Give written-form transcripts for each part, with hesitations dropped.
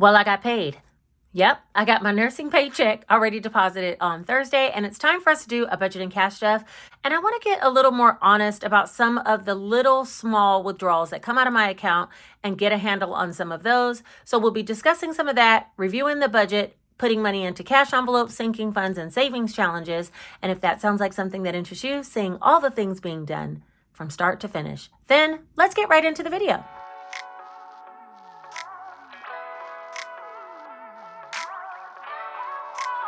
Well, I got paid. Yep, I got my nursing paycheck already deposited on Thursday, and it's time for us to do a budget and cash stuff. And I want to get a little more honest about some of the little small withdrawals that come out of my account and get a handle on some of those. So we'll be discussing some of that, reviewing the budget, putting money into cash envelopes, sinking funds, and savings challenges. And if that sounds like something that interests you, seeing all the things being done from start to finish, then let's get right into the video.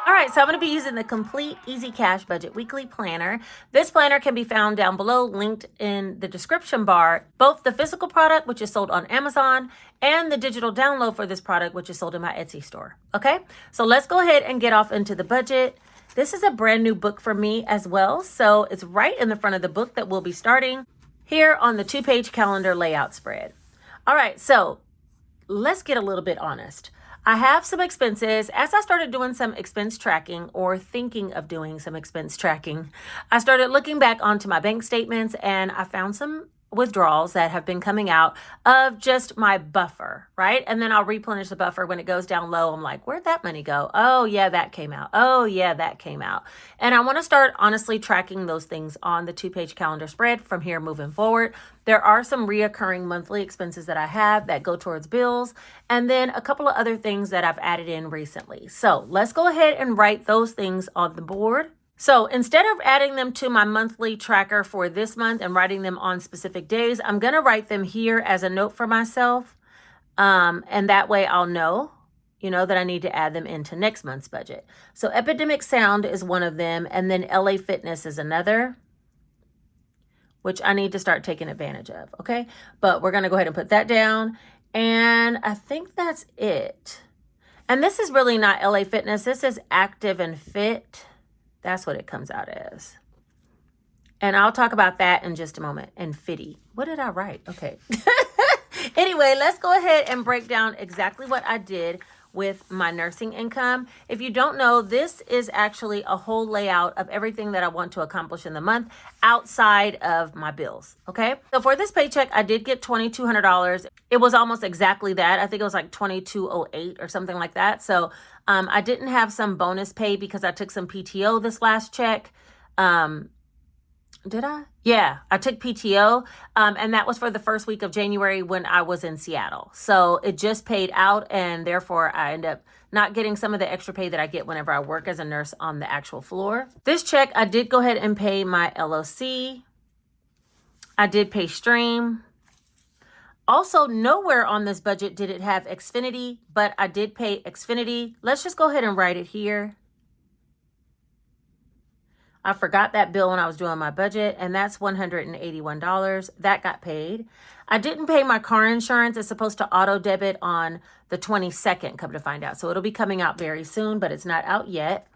All right, so I'm going to be using the Complete Easy Cash Budget Weekly Planner. This planner can be found down below, linked in the description bar, both the physical product, which is sold on Amazon, and the digital download for this product, which is sold in my Etsy store. Okay, so let's go ahead and get off into the budget. This is a brand new book for me as well, so it's right in the front of the book that we'll be starting here on the 2-page calendar layout spread. All right, so let's get a little bit honest. I have some expenses. As I started doing some expense tracking, or thinking of doing some expense tracking, I started looking back onto my bank statements, and I found some withdrawals that have been coming out of just my buffer, right? And then I'll replenish the buffer when it goes down low. I'm like, where'd that money go? Oh yeah, that came out. Oh yeah, that came out. And I want to start honestly tracking those things on the 2-page calendar spread from here moving forward. There are some reoccurring monthly expenses that I have that go towards bills, and then a couple of other things that I've added in recently. So let's go ahead and write those things on the board. So instead of adding them to my monthly tracker for this month and writing them on specific days, I'm going to write them here as a note for myself. And that way I'll know, that I need to add them into next month's budget. So Epidemic Sound is one of them. And then LA Fitness is another, which I need to start taking advantage of. Okay. But we're going to go ahead and put that down. And I think that's it. And this is really not LA Fitness. This is Active and Fit. That's what it comes out as. And I'll talk about that in just a moment. And fitty. What did I write? Okay. Anyway, let's go ahead and break down exactly what I did with my nursing income. If you don't know, this is actually a whole layout of everything that I want to accomplish in the month outside of my bills. Okay. So for this paycheck, I did get $2,200. It was almost exactly that. I think it was like $2,208 or something like that. So I didn't have some bonus pay because I took some PTO this last check. Did I? Yeah, I took PTO, and that was for the first week of January when I was in Seattle. So it just paid out, and therefore I end up not getting some of the extra pay that I get whenever I work as a nurse on the actual floor. This check, I did go ahead and pay my LOC. I did pay Stream. Also, nowhere on this budget did it have Xfinity, but I did pay Xfinity. Let's just go ahead and write it here. I forgot that bill when I was doing my budget, and that's $181. That got paid. I didn't pay my car insurance. It's supposed to auto debit on the 22nd, come to find out. So it'll be coming out very soon, but it's not out yet.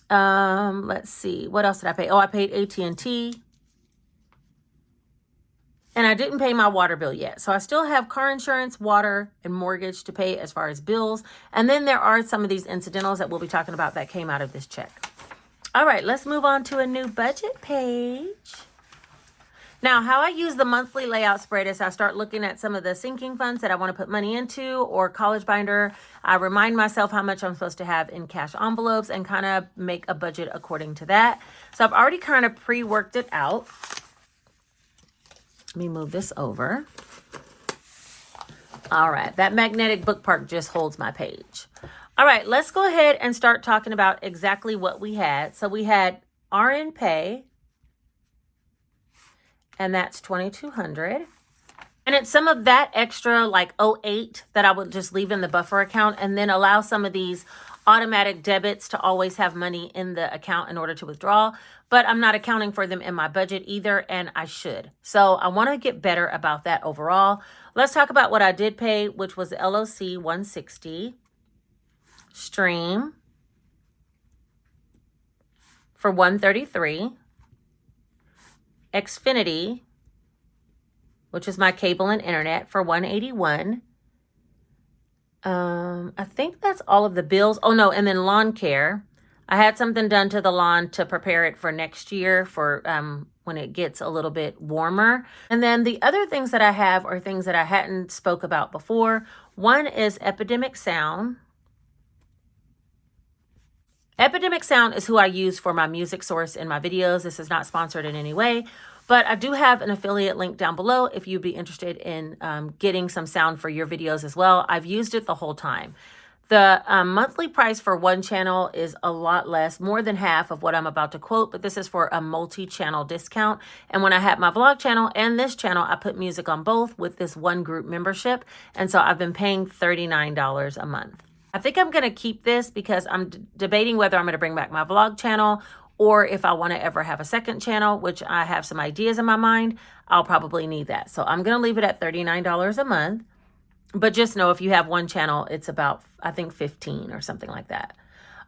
Let's see. What else did I pay? Oh, I paid AT&T. And I didn't pay my water bill yet. So I still have car insurance, water, and mortgage to pay as far as bills. And then there are some of these incidentals that we'll be talking about that came out of this check. All right, let's move on to a new budget page. Now, how I use the monthly layout spread is I start looking at some of the sinking funds that I want to put money into, or college binder. I remind myself how much I'm supposed to have in cash envelopes and kind of make a budget according to that. So I've already kind of pre-worked it out. Let me move this over. All right, that magnetic bookmark just holds my page. All right, let's go ahead and start talking about exactly what we had. So we had RN pay, and that's $2,200. And it's some of that extra like 08 that I would just leave in the buffer account, and then allow some of these automatic debits to always have money in the account in order to withdraw. But I'm not accounting for them in my budget either, and I should. So I want to get better about that overall. Let's talk about what I did pay, which was the LOC 160, Stream for 133, Xfinity, which is my cable and internet, for 181. I think that's all of the bills. Oh no, and then lawn care. I had something done to the lawn to prepare it for next year for when it gets a little bit warmer. And then the other things that I have are things that I hadn't spoke about before. One is Epidemic Sound. Epidemic Sound is who I use for my music source in my videos. This is not sponsored in any way, but I do have an affiliate link down below if you'd be interested in getting some sound for your videos as well. I've used it the whole time. The monthly price for one channel is a lot less, more than half of what I'm about to quote, but this is for a multi-channel discount. And when I had my vlog channel and this channel, I put music on both with this one group membership. And so I've been paying $39 a month. I think I'm going to keep this because I'm debating whether I'm going to bring back my vlog channel or if I want to ever have a second channel, which I have some ideas in my mind. I'll probably need that. So I'm going to leave it at $39 a month. But just know if you have one channel, it's about, I think, 15 or something like that.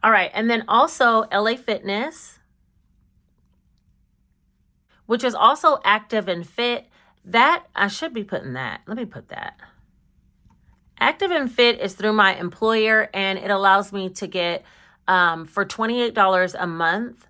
All right. And then also LA Fitness, which is also Active and Fit. That, I should be putting that. Let me put that. Active and Fit is through my employer, and it allows me to get, for $28 a month,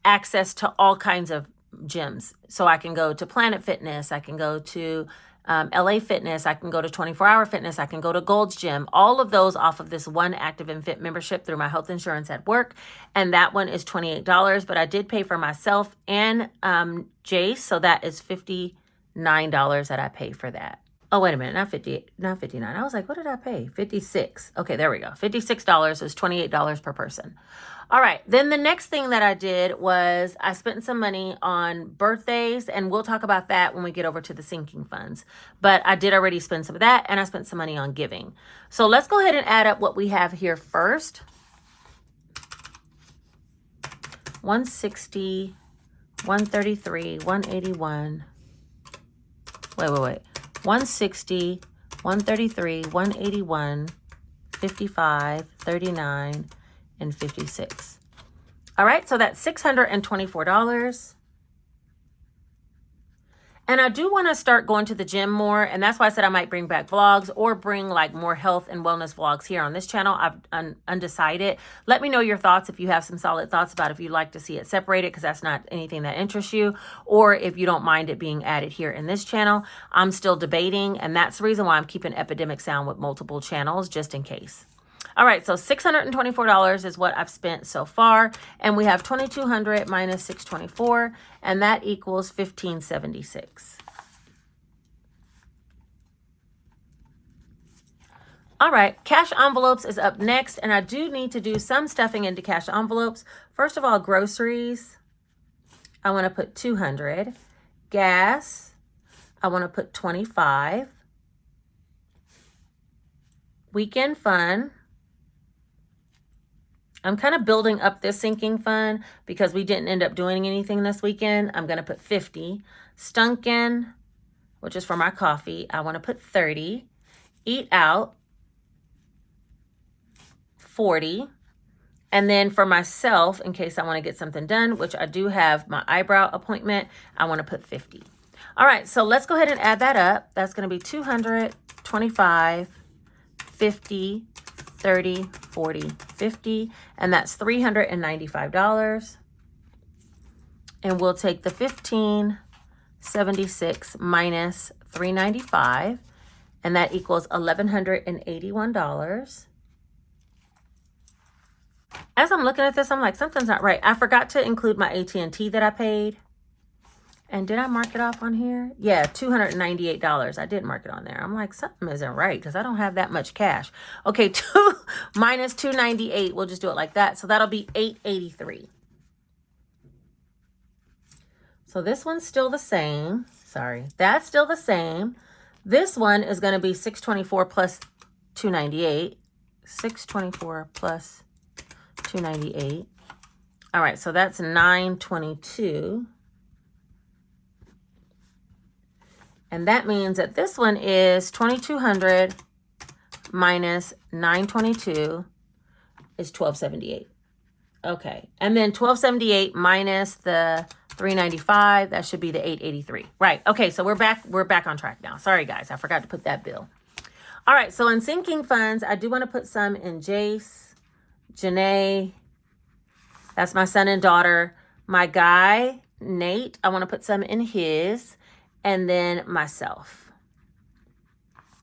access to all kinds of gyms. So I can go to Planet Fitness, I can go to LA Fitness, I can go to 24 Hour Fitness, I can go to Gold's Gym, all of those off of this one Active and Fit membership through my health insurance at work. And that one is $28, but I did pay for myself and Jace, so that is $59 that I pay for that. Oh, wait a minute, not 58, not 59. I was like, what did I pay? 56. Okay, there we go. $56 is $28 per person. All right, then the next thing that I did was I spent some money on birthdays, and we'll talk about that when we get over to the sinking funds. But I did already spend some of that, and I spent some money on giving. So let's go ahead and add up what we have here first. 160, 133, 181. Wait. 160, 133, 181, 55, 39, and 56. All right, so that's $624. And I do want to start going to the gym more, and that's why I said I might bring back vlogs or bring like more health and wellness vlogs here on this channel. I've undecided. Let me know your thoughts if you have some solid thoughts about if you'd like to see it separated, because that's not anything that interests you, or if you don't mind it being added here in this channel. I'm still debating, and that's the reason why I'm keeping Epidemic Sound with multiple channels, just in case. All right, so $624 is what I've spent so far, and we have $2,200 minus $624, and that equals $1,576. All right, cash envelopes is up next, and I do need to do some stuffing into cash envelopes. First of all, groceries, I want to put $200. Gas, I want to put $25. Weekend fun, I'm kind of building up this sinking fund because we didn't end up doing anything this weekend. I'm going to put 50. Stunkin', which is for my coffee, I want to put 30. Eat out, 40. And then for myself, in case I want to get something done, which I do have my eyebrow appointment, I want to put 50. All right, so let's go ahead and add that up. That's going to be 200, 25, 50, 30, 40, 50, and that's $395. And we'll take the 1,576 minus 395, and that equals $1,181. As I'm looking at this, I'm like, something's not right. I forgot to include my AT&T that I paid. And did I mark it off on here? Yeah, $298. I did mark it on there. I'm like, something isn't right because I don't have that much cash. Okay, 2 minus 298. We'll just do it like that. So that'll be 883. So this one's still the same. Sorry, that's still the same. This one is going to be 624 plus 298. 624 plus 298. All right, so that's 922. And that means that this one is 2,200 minus 922 is 1,278. Okay. And then 1,278 minus the 395, that should be the 883. Right. Okay. So we're back on track now. Sorry, guys. I forgot to put that bill. All right. So in sinking funds, I do want to put some in Jace, Janae. That's my son and daughter. My guy, Nate, I want to put some in his. And then myself.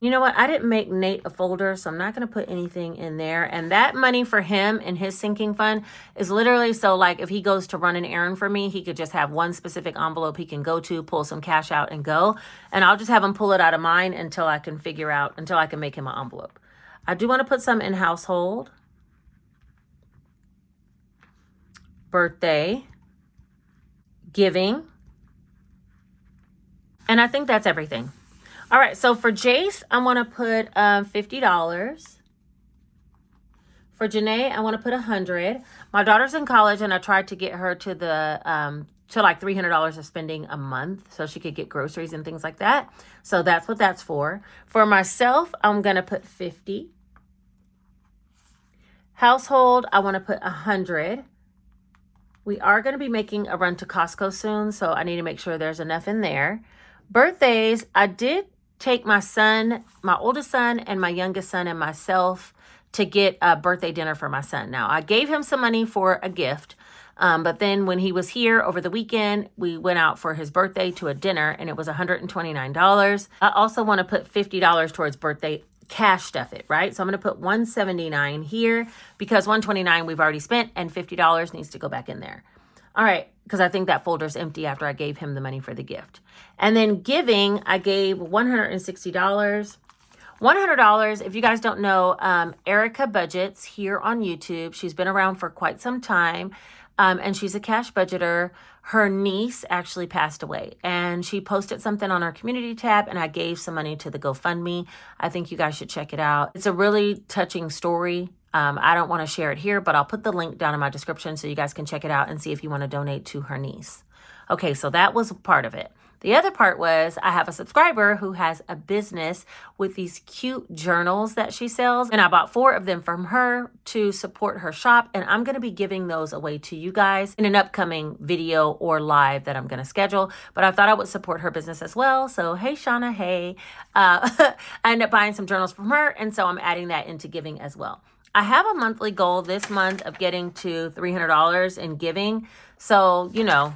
You know what? I didn't make Nate a folder, so I'm not going to put anything in there. And that money for him in his sinking fund is literally so like if he goes to run an errand for me, he could just have one specific envelope he can go to, pull some cash out and go. And I'll just have him pull it out of mine until I can make him an envelope. I do want to put some in household, birthday, giving, and I think that's everything. All right, so for Jace, I want to put $50. For Janae, I want to put $100. My daughter's in college, and I tried to get her to the to like $300 of spending a month so she could get groceries and things like that. So that's what that's for. For myself, I'm going to put $50. Household, I want to put $100. We are going to be making a run to Costco soon, so I need to make sure there's enough in there. Birthdays, I did take my son, my oldest son, and my youngest son and myself to get a birthday dinner for my son. Now, I gave him some money for a gift, but then when he was here over the weekend, we went out for his birthday to a dinner, and it was $129. I also want to put $50 towards birthday cash stuff it, right? So I'm going to put $179 here because $129 we've already spent, and $50 needs to go back in there. All right, because I think that folder's empty after I gave him the money for the gift. And then giving, I gave $160. $100, if you guys don't know, Erica Budgets here on YouTube. She's been around for quite some time, and she's a cash budgeter. Her niece actually passed away, and she posted something on our community tab, and I gave some money to the GoFundMe. I think you guys should check it out. It's a really touching story. I don't want to share it here, but I'll put the link down in my description so you guys can check it out and see if you want to donate to her niece. Okay, so that was part of it. The other part was I have a subscriber who has a business with these cute journals that she sells, and I bought 4 of them from her to support her shop, and I'm going to be giving those away to you guys in an upcoming video or live that I'm going to schedule, but I thought I would support her business as well. So hey Shauna, hey. I ended up buying some journals from her, and so I'm adding that into giving as well. I have a monthly goal this month of getting to $300 in giving, so you know,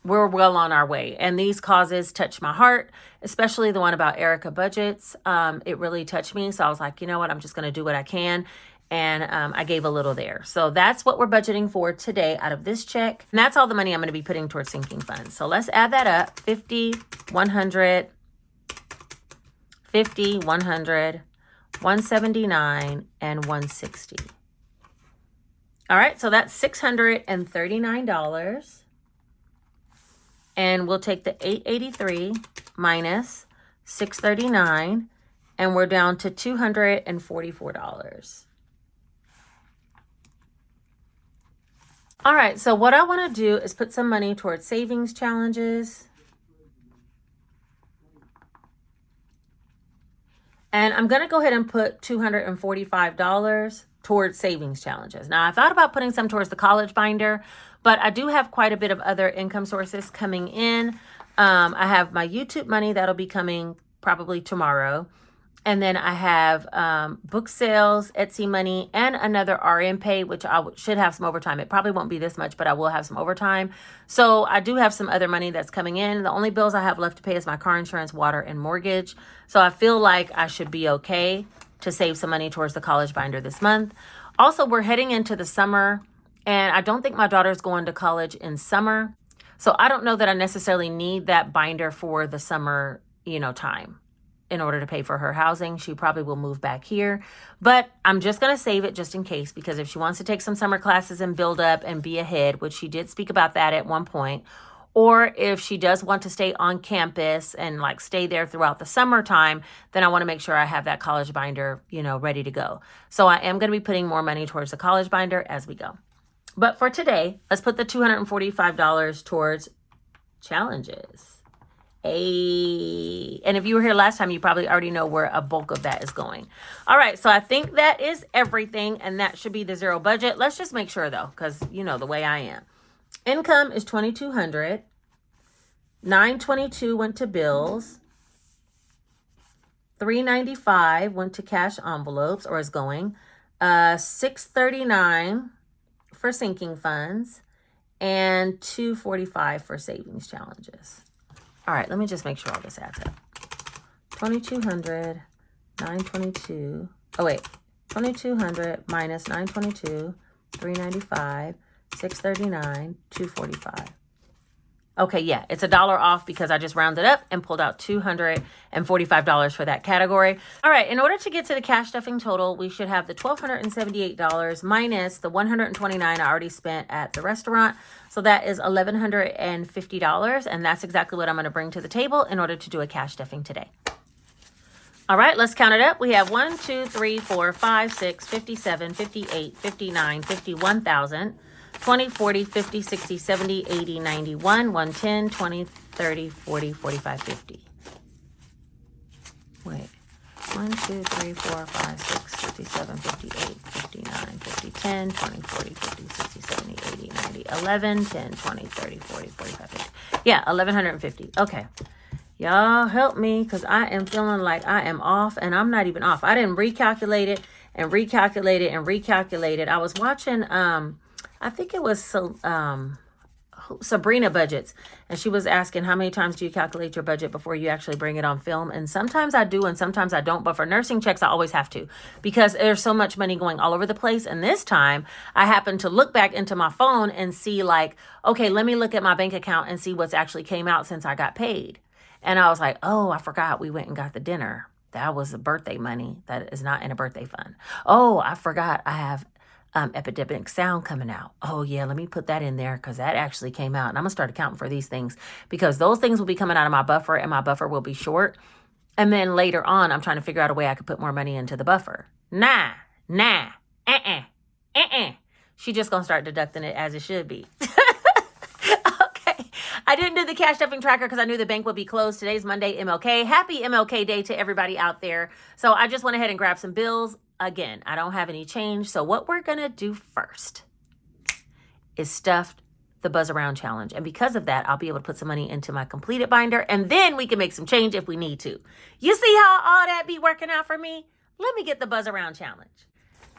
we're well on our way. And these causes touch my heart, especially the one about Erica Budgets. It really touched me. So I was like, you know what? I'm just going to do what I can. And I gave a little there. So that's what we're budgeting for today out of this check. And that's all the money I'm going to be putting towards sinking funds. So let's add that up. 50, 100, 50, 100, 179, and 160. All right. So that's $639. And we'll take the 883 minus 639, and we're down to $244. All right, so what I want to do is put some money towards savings challenges. And I'm going to go ahead and put $245 towards savings challenges. Now, I thought about putting some towards the college binder, but I do have quite a bit of other income sources coming in. I have my YouTube money that'll be coming probably tomorrow. And then I have book sales, Etsy money, and another RN pay, which I should have some overtime. It probably won't be this much, but I will have some overtime. So I do have some other money that's coming in. The only bills I have left to pay is my car insurance, water, and mortgage. So I feel like I should be okay to save some money towards the college binder this month. Also, we're heading into the summer, and I don't think my daughter's going to college in summer. So I don't know that I necessarily need that binder for the summer, time in order to pay for her housing. She probably will move back here, but I'm just going to save it just in case, because if she wants to take some summer classes and build up and be ahead, which she did speak about that at one point, or if she does want to stay on campus and stay there throughout the summertime, then I want to make sure I have that college binder, ready to go. So I am going to be putting more money towards the college binder as we go. But for today, let's put the $245 towards challenges. And if you were here last time, you probably already know where a bulk of that is going. All right, so I think that is everything, and that should be the zero budget. Let's just make sure though, because the way I am. Income is $2,200. $922 went to bills. $395 went to cash envelopes, or is going. $639 for sinking funds, and $245 for savings challenges. All right, let me just make sure all this adds up. $2,200 922. Oh, wait. 2200 minus 922, 395, 639, 245. Okay, yeah, it's $1 off because I just rounded up and pulled out $245 for that category. All right, in order to get to the cash stuffing total, we should have the $1,278 minus the $129 I already spent at the restaurant. So that is $1,150, and that's exactly what I'm going to bring to the table in order to do a cash stuffing today. All right, let's count it up. We have 1, 2, 3, 4, 5, 6, 57, 58, 59, 51,000. 20, 40, 50, 60, 70, 80, 91, 110, 20, 30, 40, 45, 50. Wait. 1, 2, 3, 4, 5, 6, 57, 58, 59, 50, 10, 20, 40, 50, 60, 70, 80, 90, 11, 10, 20, 30, 40, 45, 50. Yeah, 1,150. Okay. Y'all help me because I am feeling like I am off, and I'm not even off. I didn't recalculate it and recalculate it and recalculate it. I was watching I think it was Sabrina Budgets, and she was asking how many times do you calculate your budget before you actually bring it on film. And sometimes I do and sometimes I don't, but for nursing checks I always have to because there's so much money going all over the place. And this time I happened to look back into my phone and see like, okay, let me look at my bank account and see what's actually came out since I got paid. And I was like, oh, I forgot we went and got the dinner. That was the birthday money that is not in a birthday fund. Oh, I forgot I have epidemic sound coming out. Oh yeah, let me put that in there because that actually came out. And I'm gonna start accounting for these things because those things will be coming out of my buffer and my buffer will be short. And then later on, I'm trying to figure out a way I could put more money into the buffer. Nah. She just gonna start deducting it as it should be. Okay. I didn't do the cash stuffing tracker because I knew the bank would be closed. Today's Monday, MLK. Happy MLK Day to everybody out there. So I just went ahead and grabbed some bills. Again, I don't have any change. So what we're going to do first is stuff the Buzz Around Challenge. And because of that, I'll be able to put some money into my completed binder. And then we can make some change if we need to. You see how all that be working out for me? Let me get the Buzz Around Challenge.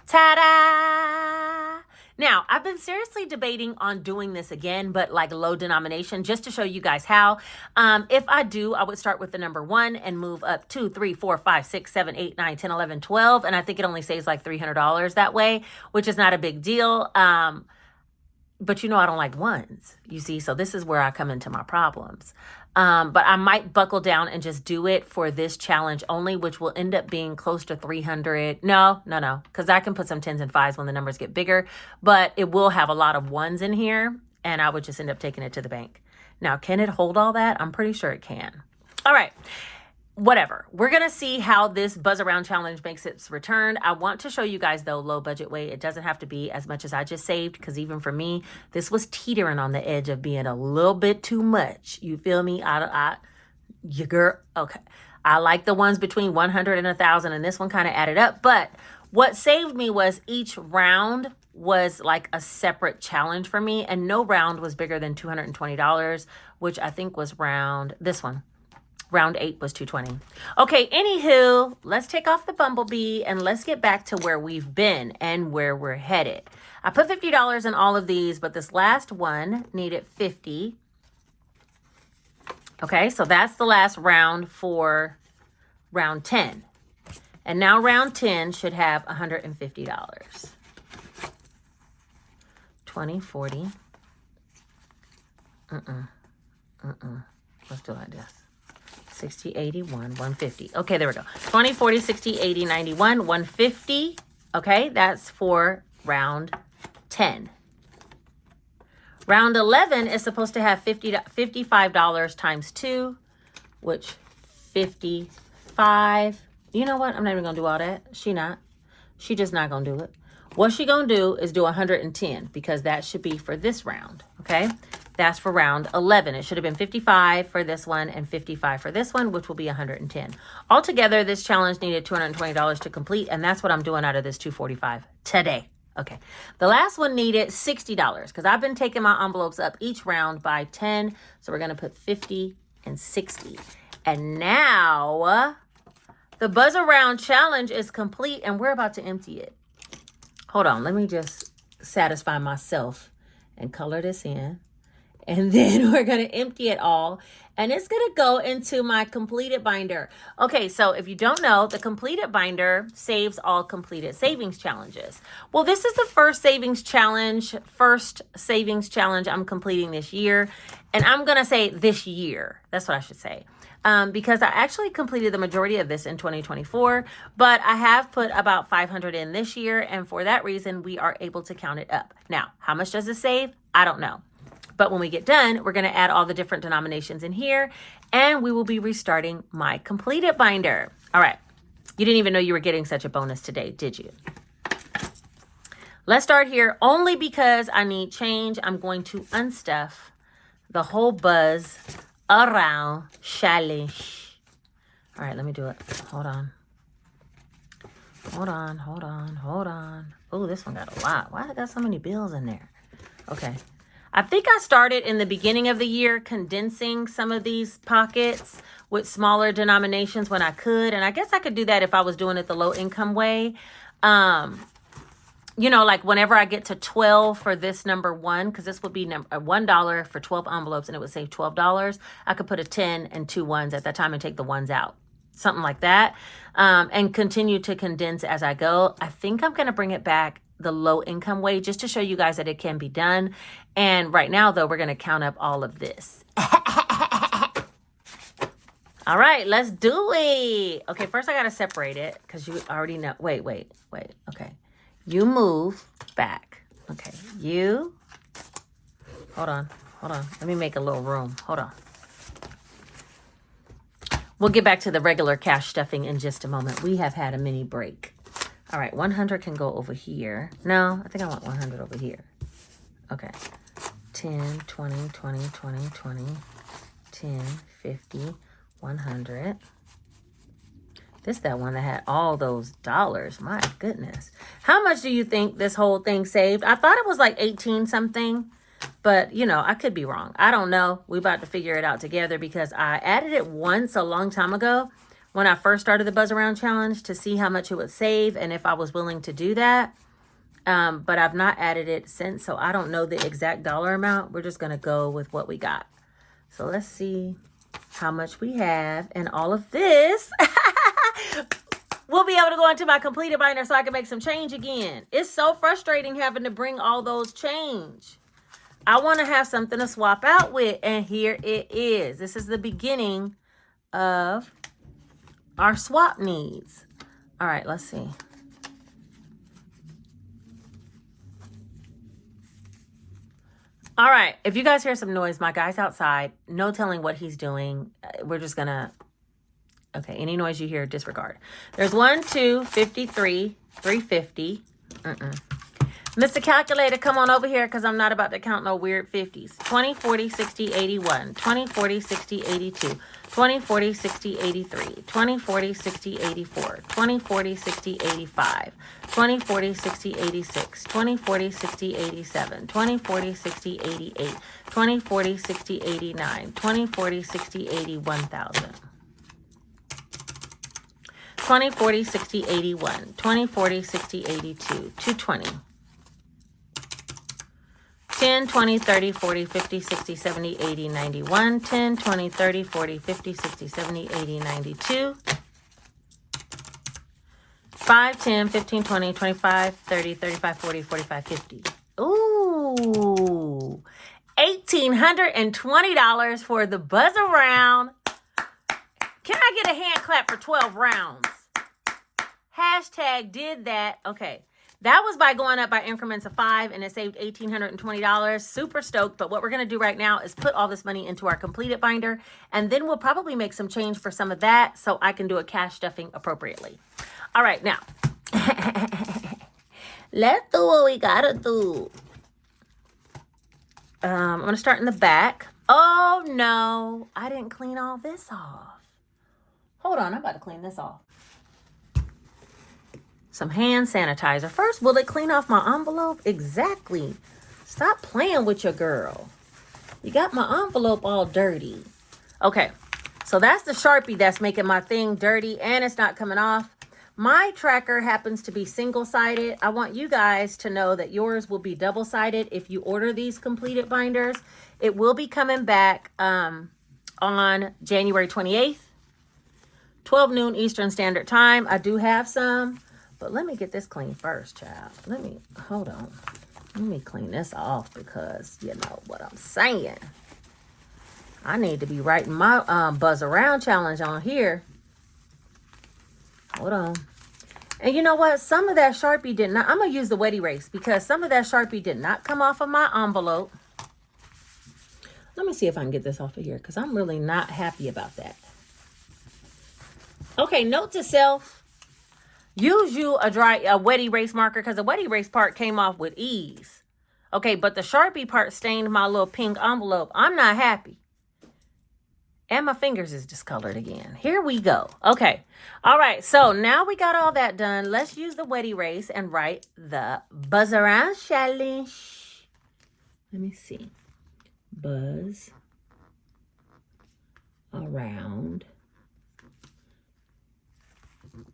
Ta-da! Now, I've been seriously debating on doing this again, but like low denomination, just to show you guys how. If I do, I would start with the number 1 and move up 2, 3, 4, 5, 6, 7, 8, 9, 10, 11, 12. And I think it only saves like $300 that way, which is not a big deal. But you know, I don't like ones, you see, so this is where I come into my problems. But I might buckle down and just do it for this challenge only, which will end up being close to 300. No, because I can put some 10s and 5s when the numbers get bigger, but it will have a lot of 1s in here, and I would just end up taking it to the bank. Now, can it hold all that? I'm pretty sure it can. All right. Whatever. We're going to see how this Buzz Around Challenge makes its return. I want to show you guys, though, low budget way. It doesn't have to be as much as I just saved, because even for me, this was teetering on the edge of being a little bit too much. You feel me? Your girl. Okay. I like the ones between 100 and 1,000, and this one kind of added up. But what saved me was each round was like a separate challenge for me, and no round was bigger than $220, which I think was this one. Round 8 was $220. Okay, anywho, let's take off the bumblebee and let's get back to where we've been and where we're headed. I put $50 in all of these, but this last one needed $50. Okay, so that's the last round for round 10. And now round 10 should have $150. 20, 40. Let's do it like this. 60, 81, 150. Okay, there we go. 20, 40, 60, 80, 91, 150. Okay, that's for round 10. Round 11 is supposed to have $55 times 2, which 55. You know what? I'm not even going to do all that. She just not going to do it. What she going to do is do 110, because that should be for this round. Okay. That's for round 11. It should have been 55 for this one and 55 for this one, which will be 110. Altogether, this challenge needed $220 to complete, and that's what I'm doing out of this $245 today. Okay. The last one needed $60 because I've been taking my envelopes up each round by 10. So we're going to put 50 and 60. And now the Buzz Around Challenge is complete, and we're about to empty it. Hold on. Let me just satisfy myself and color this in. And then we're going to empty it all. And it's going to go into my completed binder. Okay, so if you don't know, the completed binder saves all completed savings challenges. Well, this is the first savings challenge I'm completing this year. And I'm going to say this year. That's what I should say. Because I actually completed the majority of this in 2024, but I have put about 500 in this year. And for that reason, we are able to count it up. Now, how much does it save? I don't know. But when we get done, we're going to add all the different denominations in here, and we will be restarting my completed binder. All right. You didn't even know you were getting such a bonus today, did you? Let's start here. Only because I need change, I'm going to unstuff the whole buzz around challenge. All right, let me do it. Hold on. Oh, this one got a lot. Why I got so many bills in there? Okay. I think I started in the beginning of the year condensing some of these pockets with smaller denominations when I could. And I guess I could do that if I was doing it the low income way. You know, like whenever I get to 12 for this number one, because this would be $1 for 12 envelopes and it would save $12. I could put a 10 and 2 ones at that time and take the ones out. Something like that. And continue to condense as I go. I think I'm going to bring it back the low income way just to show you guys that it can be done. And right now, though, we're going to count up all of this. All right, let's do it. Okay, first I got to separate it because you already know. Wait. Okay. You move back. Okay, you. Hold on. Let me make a little room. Hold on. We'll get back to the regular cash stuffing in just a moment. We have had a mini break. All right, 100 can go over here. No, I think I want 100 over here. Okay. 10, 20, 20, 20, 20, 10, 50, 100. This is that one that had all those dollars. My goodness. How much do you think this whole thing saved? I thought it was like 18 something, but you know, I could be wrong. I don't know. We're about to figure it out together because I added it once a long time ago when I first started the Buzz Around Challenge to see how much it would save and if I was willing to do that. But I've not added it since, so I don't know the exact dollar amount. We're just going to go with what we got. So let's see how much we have. And all of this we'll be able to go into my completed binder so I can make some change again. It's so frustrating having to bring all those change. I want to have something to swap out with, and here it is. This is the beginning of our swap needs. All right, let's see. All right, if you guys hear some noise, my guy's outside. No telling what he's doing. We're just gonna, okay, any noise you hear, disregard. There's 1, 2, 53, 350. Mr. Calculator, come on over here because I'm not about to count no weird 50s. 20, 40, 60, 81. 20, 40, 60, 82. 20, 40, 60, 83. 20, 40, 60, 84. 20, 40, 60, 85. 20, 40, 60, 86. 20, 40, 60, 87. 20, 40, 60, 88. 20, 40, 60, 89. 20, 40, 60, 80, 1,000. 20, 40, 60, 81. 20, 40, 60, 82. 220. 10, 20, 30, 40, 50, 60, 70, 80, 91. 10, 20, 30, 40, 50, 60, 70, 80, 92. 5, 10, 15, 20, 25, 30, 35, 40, 45, 50. Ooh. $1,820 for the Buzz Around. Can I get a hand clap for 12 rounds? Hashtag did that. Okay. That was by going up by increments of 5, and it saved $1,820. Super stoked. But what we're going to do right now is put all this money into our completed binder, and then we'll probably make some change for some of that so I can do a cash stuffing appropriately. All right, now, let's do what we got to do. I'm going to start in the back. Oh, no, I didn't clean all this off. Hold on, I'm about to clean this off. Some hand sanitizer. First, will it clean off my envelope? Exactly. Stop playing with your girl. You got my envelope all dirty. Okay, so that's the Sharpie that's making my thing dirty and it's not coming off. My tracker happens to be single-sided. I want you guys to know that yours will be double-sided if you order these completed binders. It will be coming back on January 28th, 12 noon Eastern Standard Time. I do have some, but let me get this clean first, child. Hold on. Let me clean this off because you know what I'm saying. I need to be writing my Buzz Around challenge on here. Hold on. And you know what? Some of that Sharpie did not. I'm going to use the wet erase because some of that Sharpie did not come off of my envelope. Let me see if I can get this off of here because I'm really not happy about that. Okay, note to self. Use you a wet erase marker because the wet erase part came off with ease. Okay, but the Sharpie part stained my little pink envelope. I'm not happy. And my fingers is discolored again. Here we go. Okay. All right. So now we got all that done. Let's use the wet erase and write the Buzz Around challenge. Let me see. Buzz around.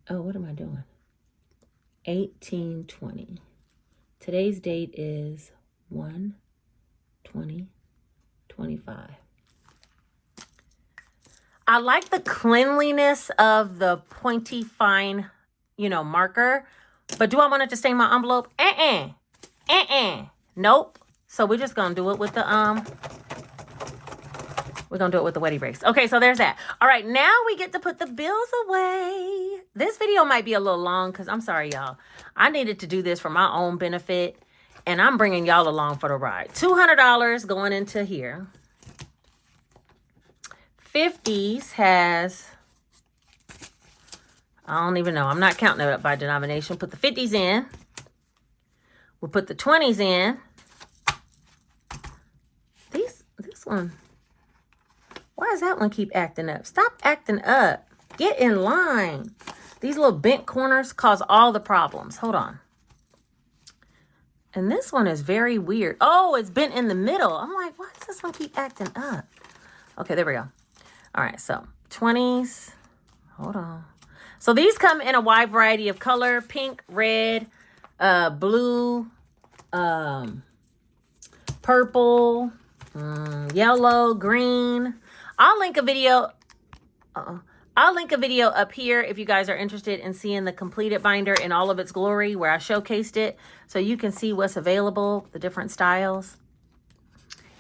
Oh, what am I doing? 1820. Today's date is 1/20/25. I like the cleanliness of the pointy fine, marker. But do I want it to stain my envelope? Nope. So we're just gonna do it with the wet erase. Okay, so there's that. All right, now we get to put the bills away. This video might be a little long because I'm sorry, y'all. I needed to do this for my own benefit, and I'm bringing y'all along for the ride. $200 going into here. 50s has, I don't even know. I'm not counting it up by denomination. Put the 50s in. We'll put the 20s in. This one. Why does that one keep acting up? Stop acting up. Get in line. These little bent corners cause all the problems. Hold on. And this one is very weird. Oh, it's bent in the middle. I'm like, why does this one keep acting up? Okay, there we go. All right, so 20s. Hold on. So these come in a wide variety of color. Pink, red, blue, purple, yellow, green. I'll link a video up here if you guys are interested in seeing the completed binder in all of its glory where I showcased it so you can see what's available, the different styles.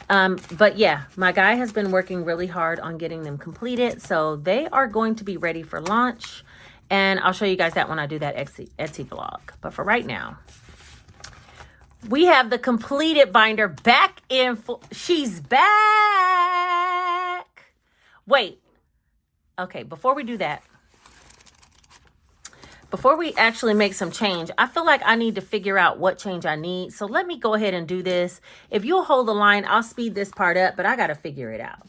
But yeah, my guy has been working really hard on getting them completed. So they are going to be ready for launch. And I'll show you guys that when I do that Etsy vlog. But for right now, we have the completed binder back in full. She's back. Wait. Okay, before we do that, before we actually make some change, I feel like I need to figure out what change I need. So let me go ahead and do this. If you'll hold the line, I'll speed this part up, but I got to figure it out.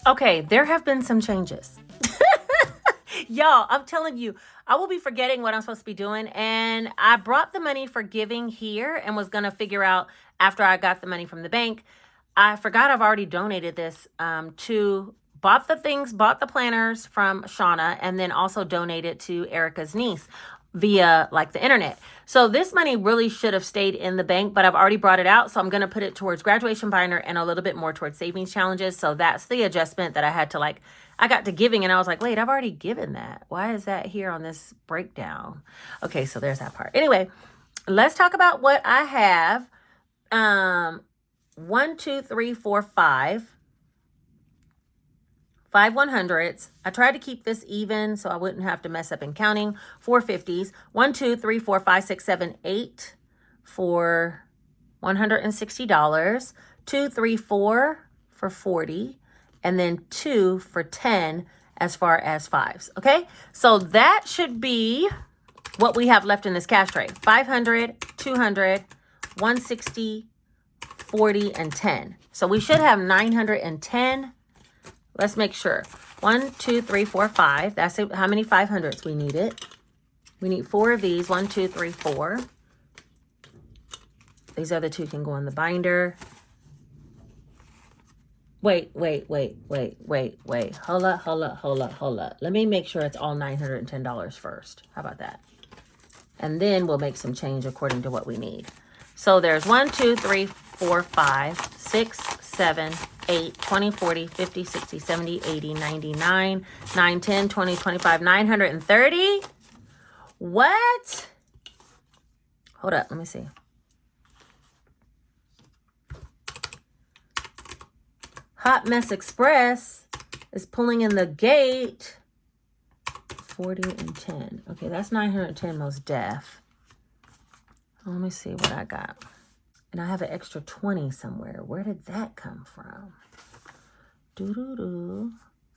Okay, there have been some changes. Y'all, I'm telling you, I will be forgetting what I'm supposed to be doing. And I brought the money for giving here and was going to figure out after I got the money from the bank. I forgot I've already donated this bought the planners from Shauna and then also donated to Erica's niece. via like the internet. So this money really should have stayed in the bank, but I've already brought it out. So I'm going to put it towards graduation binder and a little bit more towards savings challenges. So that's the adjustment that I had to like, I got to giving and I was like, wait, I've already given that. Why is that here on this breakdown? Okay, so there's that part. Anyway, let's talk about what I have. 1, 2, 3, 4, 5 100s. I tried to keep this even so I wouldn't have to mess up in counting. 4 50s. 1, 2, 3, 4, 5, 6, 7, 8 for $160. 2, 3, 4 for 40. And then 2 for 10 as far as 5s. Okay, so that should be what we have left in this cash tray. 500, 200, 160, 40, and 10. So we should have 910. Let's make sure. 1, 2, 3, 4, 5. That's how many 500s we needed. We need 4 of these. 1, 2, 3, 4. These other 2 can go in the binder. Wait. Hold up. Let me make sure it's all $910 first. How about that? And then we'll make some change according to what we need. So there's 1, 2, 3, 4, 5, 6, 7, 8, 20, 40, 50, 60, 70, 80, 99, 9, 10, 20, 25, 930. What? Hold up, let me see. Hot Mess Express is pulling in the gate. 40 and 10. Okay, that's 910 most def. Let me see what I got. And I have an extra 20 somewhere. Where did that come from?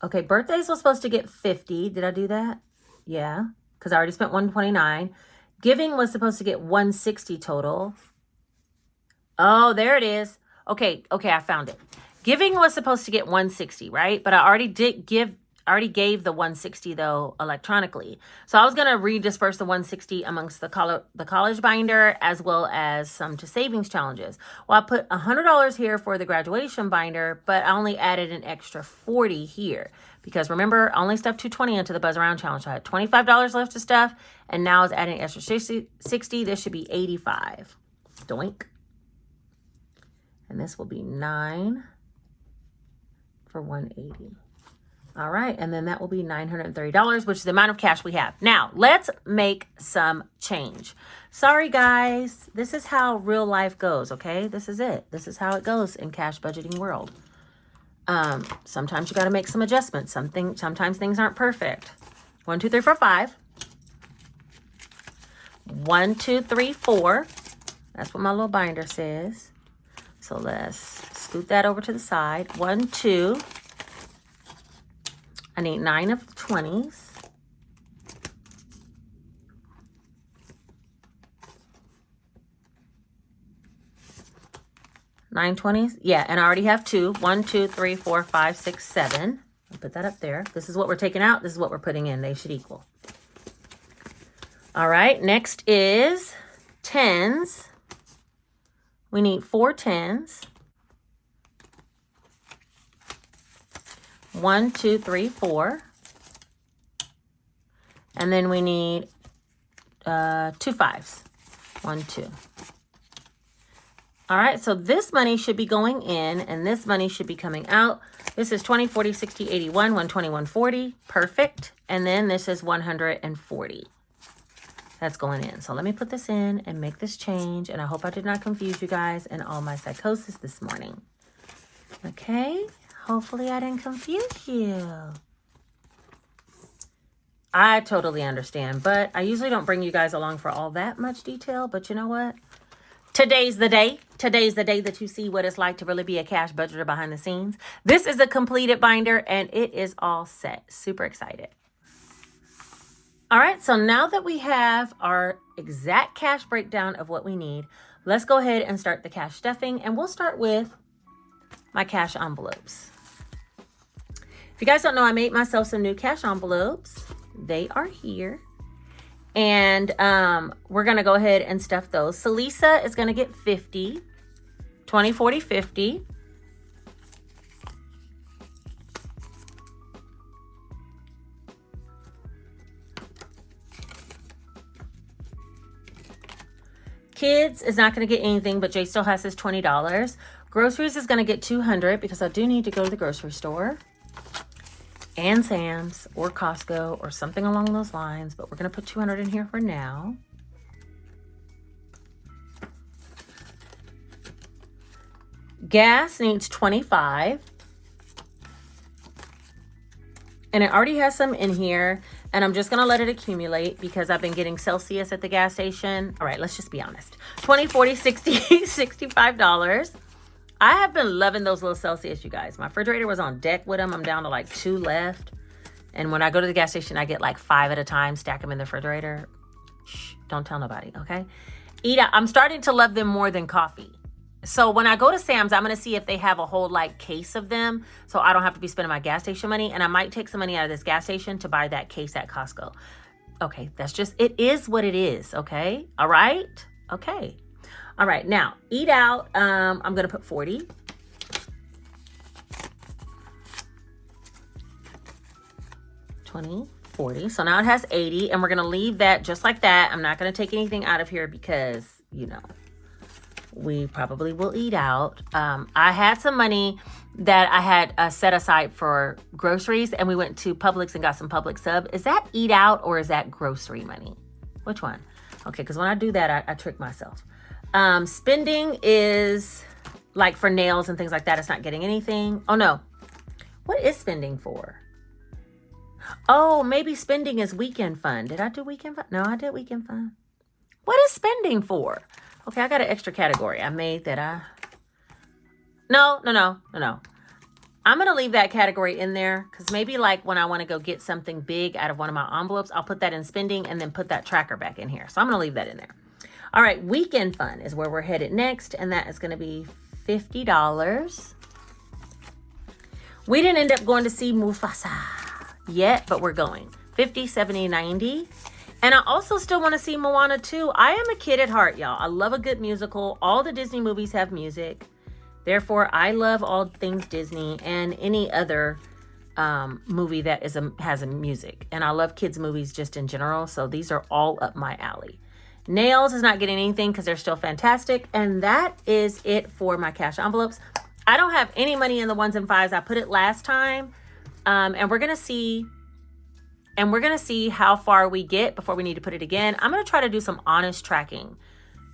Okay, birthdays was supposed to get 50. Did I do that? Yeah, because I already spent 129. Giving was supposed to get 160 total. Oh, there it is. Okay, I found it. Giving was supposed to get 160, right? But I already gave the 160 though electronically. So I was going to redisperse the 160 amongst the college binder as well as some to savings challenges. Well, I put $100 here for the graduation binder, but I only added an extra 40 here because remember, I only stuffed 220 into the Buzz Around challenge. So I had $25 left to stuff and now it's adding extra 60. This should be 85. Doink. And this will be 9 for 180. All right, and then that will be $930, which is the amount of cash we have. Now, let's make some change. Sorry, guys. This is how real life goes, okay? This is it. This is how it goes in cash budgeting world. Sometimes you got to make some adjustments. Sometimes things aren't perfect. 1, 2, 3, 4, 5. 1, 2, 3, 4. That's what my little binder says. So let's scoot that over to the side. 1, 2. I need 9 of the 20s. Nine 20s? Yeah, and I already have 2. 1, 2, 3, 4, 5, 6, 7. I'll put that up there. This is what we're taking out. This is what we're putting in. They should equal. All right, next is 10s. We need 4 10s. 1, 2, 3, 4. And then we need 2 5s. 1, 2. All right, so this money should be going in and this money should be coming out. This is 20, 40, 60, 81, 120, 140. Perfect. And then this is 140. That's going in. So let me put this in and make this change. And I hope I did not confuse you guys in all my psychosis this morning. Okay. Hopefully I didn't confuse you. I totally understand, but I usually don't bring you guys along for all that much detail. But you know what? Today's the day. Today's the day that you see what it's like to really be a cash budgeter behind the scenes. This is a completed binder and it is all set. Super excited. All right, so now that we have our exact cash breakdown of what we need, let's go ahead and start the cash stuffing. And we'll start with my cash envelopes. If you guys don't know, I made myself some new cash envelopes. They are here. And we're going to go ahead and stuff those. So Lisa is going to get 50, 20, 40, 50. Kids is not going to get anything, but Jay still has his $20. Groceries is going to get $200 because I do need to go to the grocery store and Sam's or Costco or something along those lines, but we're going to put $200 in here for now. Gas needs $25. And it already has some in here, and I'm just going to let it accumulate because I've been getting Celsius at the gas station. All right, let's just be honest. $20, $40, $60, $65. I have been loving those little Celsius, you guys. My refrigerator was on deck with them. I'm down to like 2 left. And when I go to the gas station, I get like 5 at a time, stack them in the refrigerator. Shh, don't tell nobody, okay? Eat out. I'm starting to love them more than coffee. So when I go to Sam's, I'm going to see if they have a whole like case of them so I don't have to be spending my gas station money. And I might take some money out of this gas station to buy that case at Costco. Okay, that's just, it is what it is, okay? All right? Okay. All right, now, eat out. I'm going to put 40. $20, $40. So now it has 80, and we're going to leave that just like that. I'm not going to take anything out of here because, you know, we probably will eat out. I had some money that I had set aside for groceries, and we went to Publix and got some Publix sub. Is that eat out or is that grocery money? Which one? Okay, because when I do that, I trick myself. Spending is like for nails and things like that. It's not getting anything. Oh no. What is spending for? Oh, maybe spending is weekend fun. Did I do weekend fun? No, I did weekend fun. What is spending for? Okay, I got an extra category I made that No. I'm going to leave that category in there because maybe like when I want to go get something big out of one of my envelopes, I'll put that in spending and then put that tracker back in here. So I'm going to leave that in there. All right, weekend fun is where we're headed next, and that is going to be $50. We didn't end up going to see Mufasa yet, but we're going. 50, 70, 90. And I also still want to see Moana 2. I am a kid at heart, y'all. I love a good musical. All the Disney movies have music. Therefore, I love all things Disney and any other movie that has a music. And I love kids' movies just in general. So these are all up my alley. Nails is not getting anything because they're still fantastic. And that is it for my cash envelopes. I don't have any money in the 1s and 5s. I put it last time. And we're going to see how far we get before we need to put it again. I'm going to try to do some honest tracking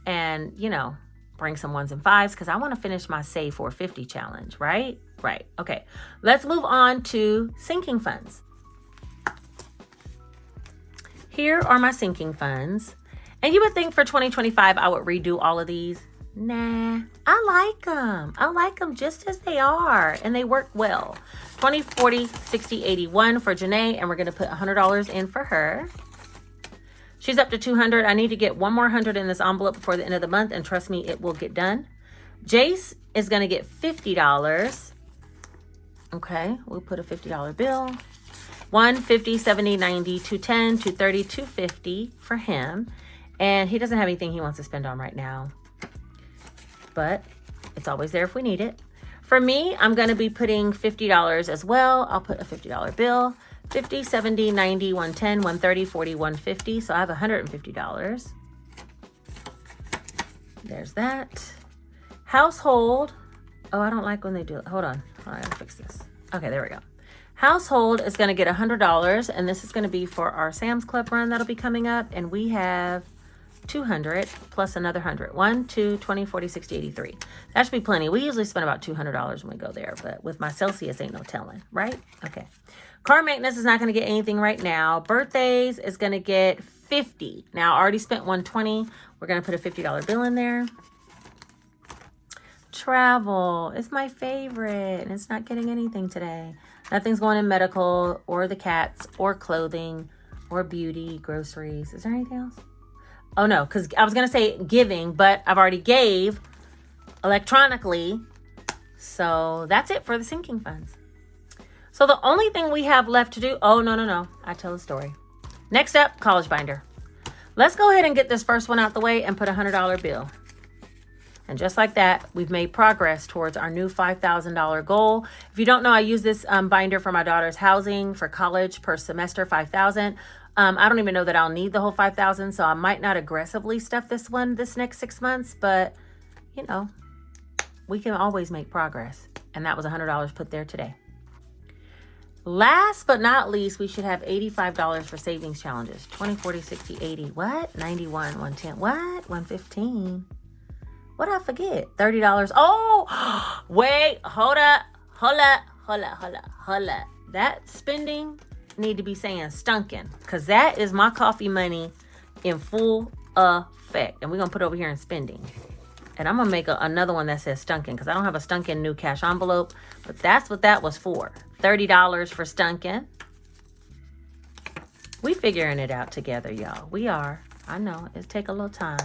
and, you know, bring some 1s and 5s because I want to finish my Save 450 challenge, right? Right. Okay. Let's move on to sinking funds. Here are my sinking funds. And you would think for 2025, I would redo all of these. Nah, I like them. I like them just as they are, and they work well. 20, 40, 60, 81 for Janae, and we're going to put $100 in for her. She's up to 200. I need to get one more 100 in this envelope before the end of the month, and trust me, it will get done. Jace is going to get $50. Okay, we'll put a $50 bill. 1, 50, 70, 90, 210, 230, 250 for him. And he doesn't have anything he wants to spend on right now, but it's always there if we need it. For me, I'm going to be putting $50 as well. I'll put a $50 bill. 50, 70, 90, 110, 130, 40, 150. So I have $150. There's that. Household. Oh, I don't like when they do it. Hold on. I gotta fix this. Okay, there we go. Household is going to get $100, and this is going to be for our Sam's Club run that'll be coming up. And we have 200 plus another 100. 1, 2, 20, 40, 60, 83. That should be plenty. We usually spend about $200 when we go there, but with my Celsius, ain't no telling, right? Okay. Car maintenance is not going to get anything right now. Birthdays is going to get 50. Now, I already spent 120. We're going to put a $50 bill in there. Travel is my favorite, and it's not getting anything today. Nothing's going in medical or the cats or clothing or beauty, groceries. Is there anything else? Oh, no, because I was going to say giving, but I've already gave electronically. So that's it for the sinking funds. So the only thing we have left to do, oh, no. I tell a story. Next up, college binder. Let's go ahead and get this first one out the way and put a $100 bill. And just like that, we've made progress towards our new $5,000 goal. If you don't know, I use this binder for my daughter's housing for college per semester, $5,000. I don't even know that I'll need the whole $5,000, so I might not aggressively stuff this next 6 months, but you know, we can always make progress. And that was $100 put there today. Last but not least, we should have $85 for savings challenges. 20, 40, 60, 80. What? 91, 110. What? 115. What did I forget? $30. Oh, wait. Hold up. That spending need to be saying stunking, because that is my coffee money in full effect. And we're going to put it over here in spending. And I'm going to make another one that says stunking, because I don't have a stunking new cash envelope. But that's what that was for. $30 for stunking. We figuring it out together, y'all. We are. I know. It'll take a little time.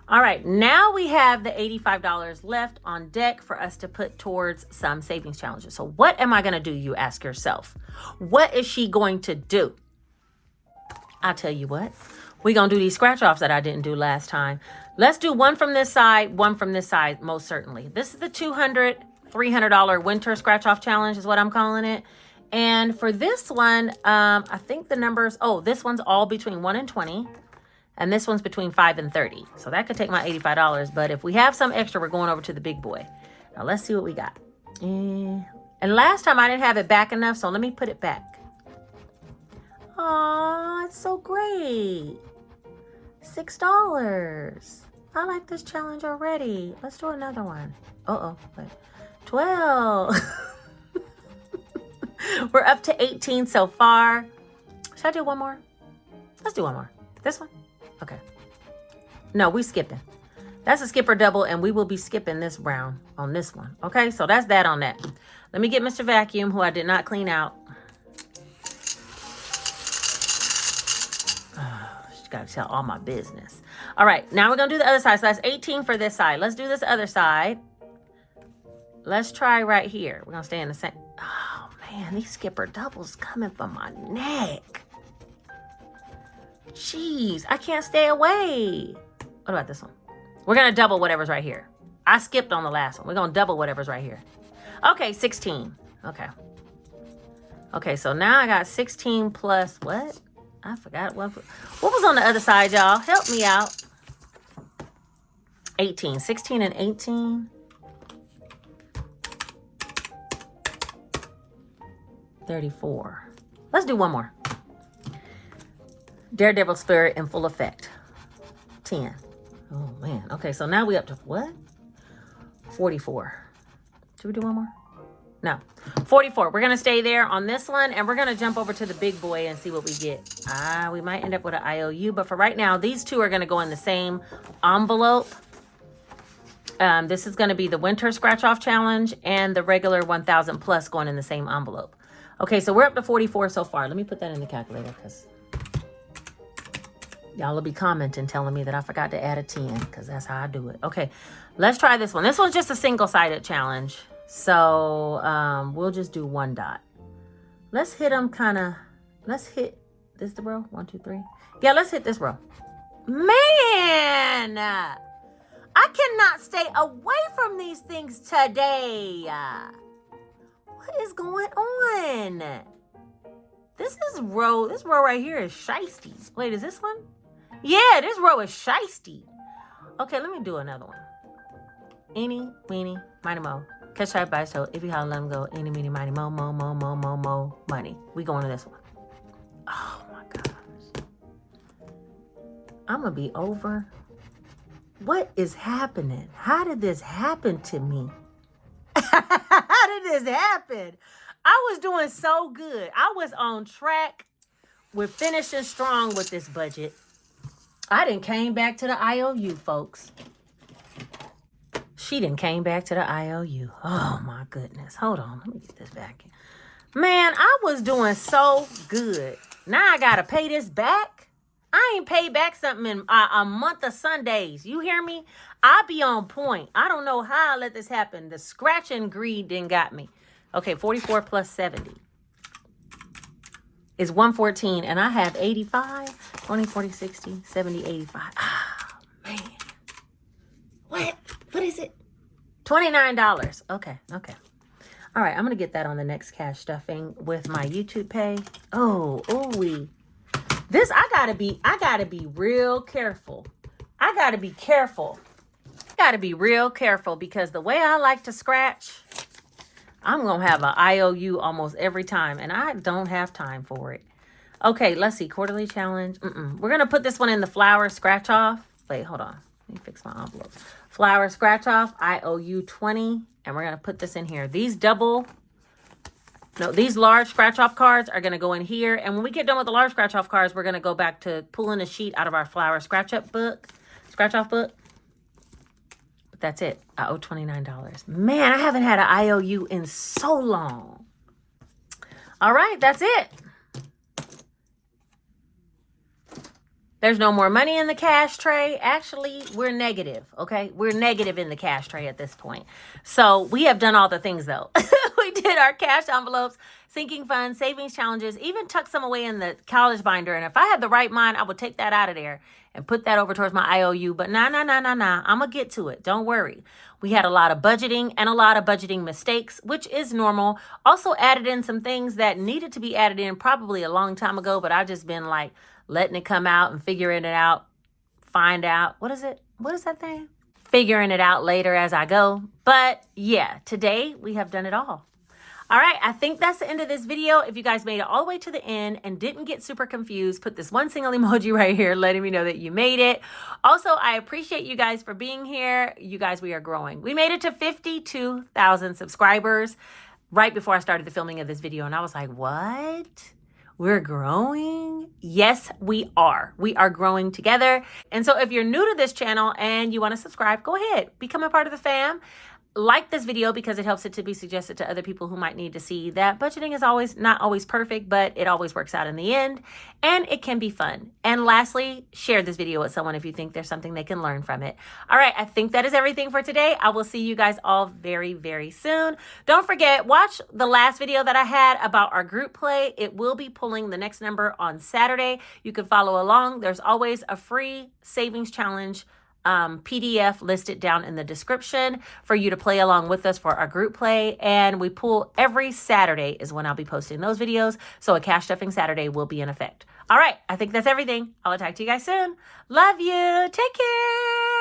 All right. Now we have the $85 left on deck for us to put towards some savings challenges. So what am I going to do, you ask yourself? What is she going to do? I'll tell you what. We're going to do these scratch offs that I didn't do last time. Let's do one from this side, one from this side, most certainly. This is the $200, $300 winter scratch off challenge is what I'm calling it. And for this one, I think the numbers, this one's all between 1 and 20. And this one's between 5 and 30. So that could take my $85. But if we have some extra, we're going over to the big boy. Now let's see what we got. And last time I didn't have it back enough, so let me put it back. Aw, it's so great. $6. I like this challenge already. Let's do another one. Wait. 12. We're up to 18 so far. Should I do one more? Let's do one more. This one? Okay. No, we skipping. That's a skipper double, and we will be skipping this round on this one. Okay, so that's that on that. Let me get Mr. Vacuum, who I did not clean out. She's got to tell all my business. All right, now we're going to do the other side. So that's 18 for this side. Let's do this other side. Let's try right here. We're going to stay in the same. Oh, man, these skipper doubles coming from my neck. Jeez, I can't stay away. What about this one? We're going to double whatever's right here. I skipped on the last one. We're going to double whatever's right here. Okay, 16. Okay. Okay, so now I got 16 plus what? I forgot what was on the other side, y'all. Help me out. 18. 16 and 18. 34. Let's do one more. Daredevil spirit in full effect. 10. Oh, man. Okay, so now we up to what? 44. Should we do one more? No. 44. We're going to stay there on this one, and we're going to jump over to the big boy and see what we get. We might end up with an IOU, but for right now, these two are going to go in the same envelope. This is going to be the winter scratch-off challenge and the regular 1,000 plus going in the same envelope. Okay, so we're up to 44 so far. Let me put that in the calculator because y'all will be commenting telling me that I forgot to add a 10 because that's how I do it. Okay, let's try this one. This one's just a single-sided challenge. So we'll just do one dot. Let's hit them let's hit this the row. 1, 2, 3. Yeah, let's hit this row. Man, I cannot stay away from these things today. What is going on? This row right here is shiesty. Wait, is this one? Yeah, this row is shiesty. Okay, let me do another one. Eeny, meeny, miny, mo. Cash.app by so if you holler, let them go. Eeny, meeny, miny, mo, money. We going to this one. Oh my gosh. I'm going to be over. What is happening? How did this happen to me? How did this happen? I was doing so good. I was on track. We're finishing strong with this budget. I done came back to the IOU, folks. She done came back to the IOU. Oh, my goodness. Hold on. Let me get this back in. Man, I was doing so good. Now I got to pay this back. I ain't paid back something in a month of Sundays. You hear me? I be on point. I don't know how I let this happen. The scratch and greed didn't got me. Okay, 44 plus 70 is 114, and I have 85, 20, 40, 60, 70, 85. Ah, man. What $29. Okay. All right, I'm going to get that on the next cash stuffing with my YouTube pay. This, I gotta be real careful. I gotta be real careful because the way I like to scratch, I'm going to have an IOU almost every time, and I don't have time for it. Okay, let's see. Quarterly challenge. We're going to put this one in the flower scratch off. Wait, hold on. Let me fix my envelope. Flower scratch off, IOU 20, and we're going to put this in here. These large scratch off cards are going to go in here, and when we get done with the large scratch off cards, we're going to go back to pulling a sheet out of our flower scratch off book. But that's it. I owe $29. Man, I haven't had an IOU in so long. All right, that's it. There's no more money in the cash tray. Actually, we're negative, okay? We're negative in the cash tray at this point. So we have done all the things, though. We did our cash envelopes, sinking funds, savings challenges, even tucked some away in the college binder. And if I had the right mind, I would take that out of there and put that over towards my IOU. But nah. I'm going to get to it. Don't worry. We had a lot of budgeting and a lot of budgeting mistakes, which is normal. Also added in some things that needed to be added in probably a long time ago, but I've just been like, letting it come out and figuring it out, find out. What is it? What is that thing? Figuring it out later as I go. But yeah, today we have done it all. All right, I think that's the end of this video. If you guys made it all the way to the end and didn't get super confused, put this one single emoji right here letting me know that you made it. Also, I appreciate you guys for being here. You guys, we are growing. We made it to 52,000 subscribers right before I started the filming of this video. And I was like, what? We're growing? Yes, we are. We are growing together. And so if you're new to this channel and you want to subscribe, go ahead. Become a part of the fam. Like this video because it helps it to be suggested to other people who might need to see that budgeting is not always perfect, but it always works out in the end, and it can be fun. And lastly, share this video with someone if you think there's something they can learn from it. All right, I think that is everything for today. I will see you guys all very, very soon. Don't forget, watch the last video that I had about our group play. It will be pulling the next number on Saturday. You can follow along. There's always a free savings challenge PDF listed down in the description for you to play along with us for our group play. And we pull every Saturday is when I'll be posting those videos. So a cash stuffing Saturday will be in effect. All right. I think that's everything. I'll talk to you guys soon. Love you. Take care.